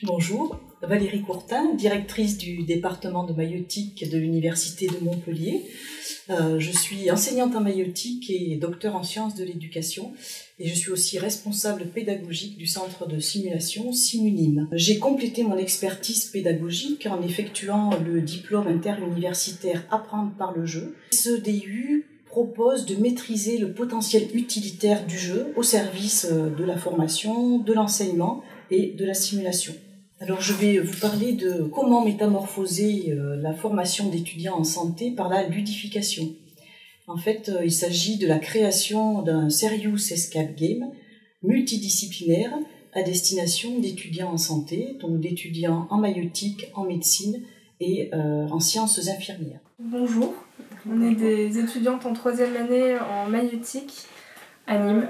Bonjour, Valérie Courtin, directrice du département de maïeutique de l'Université de Montpellier. Je suis enseignante en maïeutique et docteur en sciences de l'éducation et je suis aussi responsable pédagogique du centre de simulation Simunim. J'ai complété mon expertise pédagogique en effectuant le diplôme interuniversitaire Apprendre par le jeu. Ce DU propose de maîtriser le potentiel utilitaire du jeu au service de la formation, de l'enseignement et de la simulation. Alors je vais vous parler de comment métamorphoser la formation d'étudiants en santé par la ludification. En fait, il s'agit de la création d'un serious escape game multidisciplinaire à destination d'étudiants en santé, donc d'étudiants en maïeutique, en médecine et en sciences infirmières. Bonjour, on est des étudiantes en 3e année en maïeutique à Nîmes.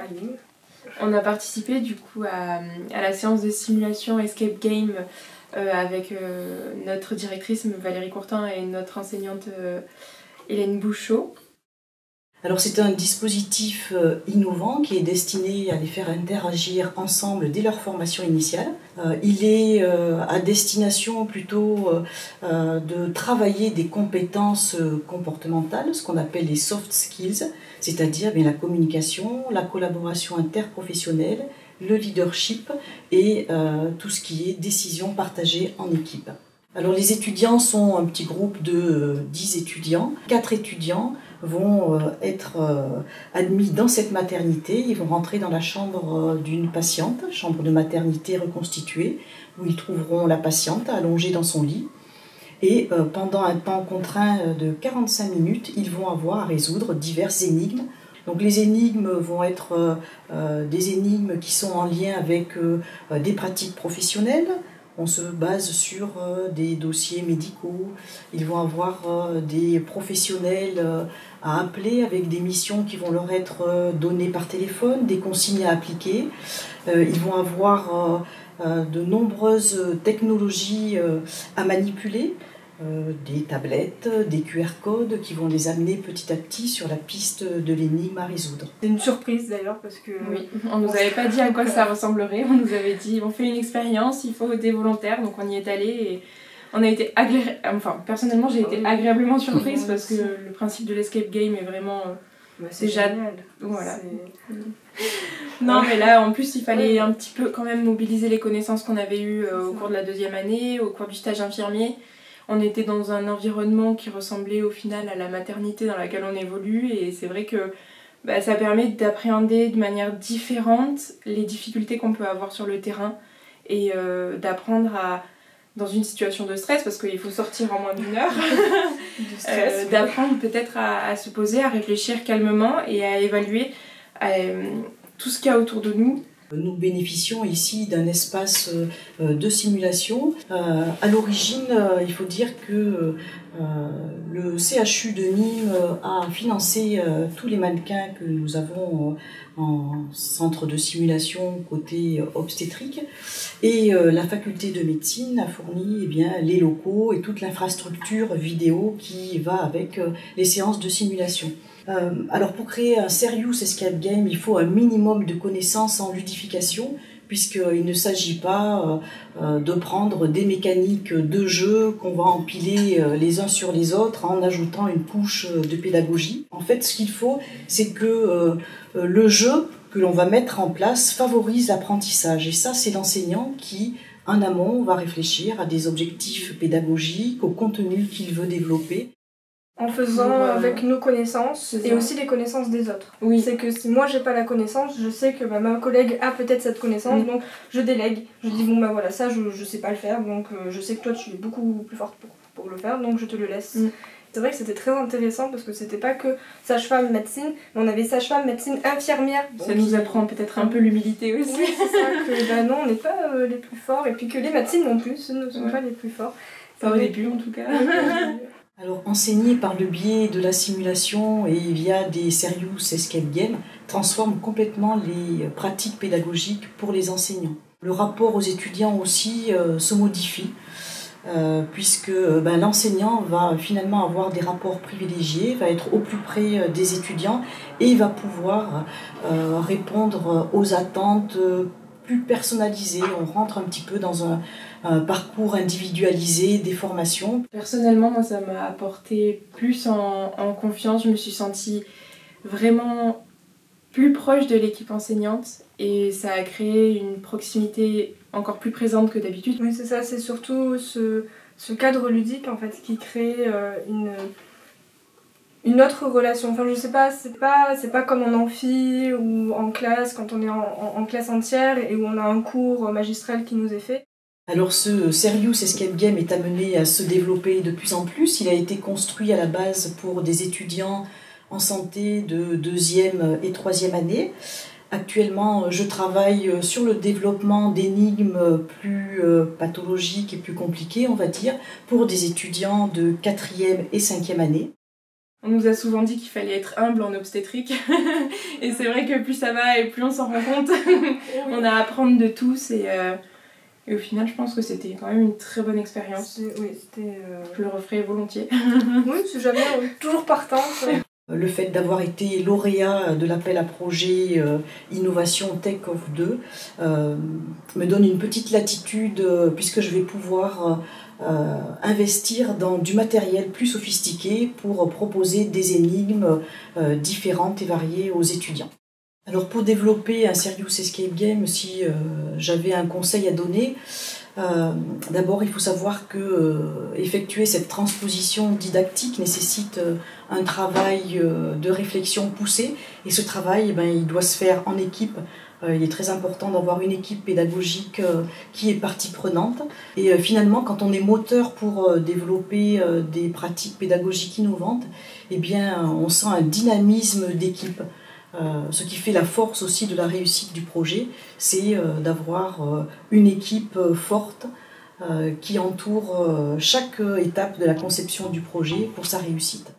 On a participé du coup à la séance de simulation Escape Game avec notre directrice Valérie Courtin et notre enseignante Hélène Bouchot. Alors c'est un dispositif innovant qui est destiné à les faire interagir ensemble dès leur formation initiale. Il est à destination plutôt de travailler des compétences comportementales, ce qu'on appelle les soft skills, c'est-à-dire la communication, la collaboration interprofessionnelle, le leadership et tout ce qui est décision partagée en équipe. Alors les étudiants sont un petit groupe de 10 étudiants. 4 étudiants vont être admis dans cette maternité. Ils vont rentrer dans la chambre d'une patiente, chambre de maternité reconstituée, où ils trouveront la patiente allongée dans son lit. Et pendant un temps contraint de 45 minutes, ils vont avoir à résoudre diverses énigmes. Donc les énigmes vont être des énigmes qui sont en lien avec des pratiques professionnelles. On se base sur des dossiers médicaux. Ils vont avoir des professionnels à appeler avec des missions qui vont leur être données par téléphone, des consignes à appliquer. Ils vont avoir de nombreuses technologies à manipuler. Des tablettes, des QR codes qui vont les amener petit à petit sur la piste de l'énigme à résoudre. C'est une surprise d'ailleurs parce que oui, on nous avait pas dit à quoi ça ressemblerait, on nous avait dit on fait une expérience, il faut des volontaires, donc on y est allé et on a été personnellement j'ai été agréablement surprise parce que le principe de l'escape game est vraiment déjà génial. Voilà. Non mais là en plus il fallait un petit peu quand même mobiliser les connaissances qu'on avait eues au cours de la 2e année, au cours du stage infirmier. On était dans un environnement qui ressemblait au final à la maternité dans laquelle on évolue et c'est vrai que ça permet d'appréhender de manière différente les difficultés qu'on peut avoir sur le terrain et d'apprendre dans une situation de stress, parce qu'il faut sortir en moins d'1 heure, d'apprendre peut-être à se poser, à réfléchir calmement et à évaluer tout ce qu'il y a autour de nous. Nous bénéficions ici d'un espace de simulation. À l'origine, il faut dire que le CHU de Nîmes a financé tous les mannequins que nous avons en centre de simulation côté obstétrique et la faculté de médecine a fourni les locaux et toute l'infrastructure vidéo qui va avec les séances de simulation. Alors pour créer un serious escape game, il faut un minimum de connaissances en ludification, puisqu'il ne s'agit pas de prendre des mécaniques de jeu qu'on va empiler les uns sur les autres en ajoutant une couche de pédagogie. En fait, ce qu'il faut, c'est que le jeu que l'on va mettre en place favorise l'apprentissage. Et ça, c'est l'enseignant qui, en amont, va réfléchir à des objectifs pédagogiques, au contenu qu'il veut développer. En faisant avec nos connaissances et aussi les connaissances des autres. Oui. C'est que si moi j'ai pas la connaissance, je sais que ma collègue a peut-être cette connaissance, donc je délègue. Je dis voilà, ça je sais pas le faire, donc je sais que toi tu es beaucoup plus forte pour le faire, donc je te le laisse. C'est vrai que c'était très intéressant parce que c'était pas que sage-femme médecine, mais on avait sage-femme médecine infirmière. Ça nous apprend peut-être un peu l'humilité aussi. Oui, c'est ça, que non, on n'est pas les plus forts, et puis que les médecines non plus, ce ne sont pas les plus forts. Pas au début en tout cas. Alors, enseigner par le biais de la simulation et via des serious escape games transforme complètement les pratiques pédagogiques pour les enseignants. Le rapport aux étudiants aussi se modifie, puisque l'enseignant va finalement avoir des rapports privilégiés, va être au plus près des étudiants et il va pouvoir répondre aux attentes plus personnalisées. On rentre un petit peu dans un parcours individualisé, des formations. Personnellement, moi, ça m'a apporté plus en confiance. Je me suis sentie vraiment plus proche de l'équipe enseignante et ça a créé une proximité encore plus présente que d'habitude. Oui, c'est ça, c'est surtout ce cadre ludique en fait qui crée une autre relation. Enfin, je sais pas, c'est pas comme en amphi ou en classe, quand on est en classe entière et où on a un cours magistral qui nous est fait. Alors ce Serious Escape Game est amené à se développer de plus en plus. Il a été construit à la base pour des étudiants en santé de 2e et 3e année. Actuellement, je travaille sur le développement d'énigmes plus pathologiques et plus compliquées, on va dire, pour des étudiants de 4e et 5e année. On nous a souvent dit qu'il fallait être humble en obstétrique et c'est vrai que plus ça va et plus on s'en rend compte. On a à apprendre de tous et au final je pense que c'était quand même une très bonne expérience. Je le referai volontiers. Oui, c'est jamais toujours partant. Le fait d'avoir été lauréat de l'appel à projet Innovation Tech of 2 me donne une petite latitude puisque je vais pouvoir investir dans du matériel plus sophistiqué pour proposer des énigmes différentes et variées aux étudiants. Alors pour développer un Serious Escape Game, si j'avais un conseil à donner, d'abord il faut savoir que effectuer cette transposition didactique nécessite un travail de réflexion poussé et ce travail il doit se faire en équipe. Il est très important d'avoir une équipe pédagogique qui est partie prenante et finalement quand on est moteur pour développer des pratiques pédagogiques innovantes, eh bien on sent un dynamisme d'équipe. Ce qui fait la force aussi de la réussite du projet, c'est d'avoir une équipe forte qui entoure chaque étape de la conception du projet pour sa réussite.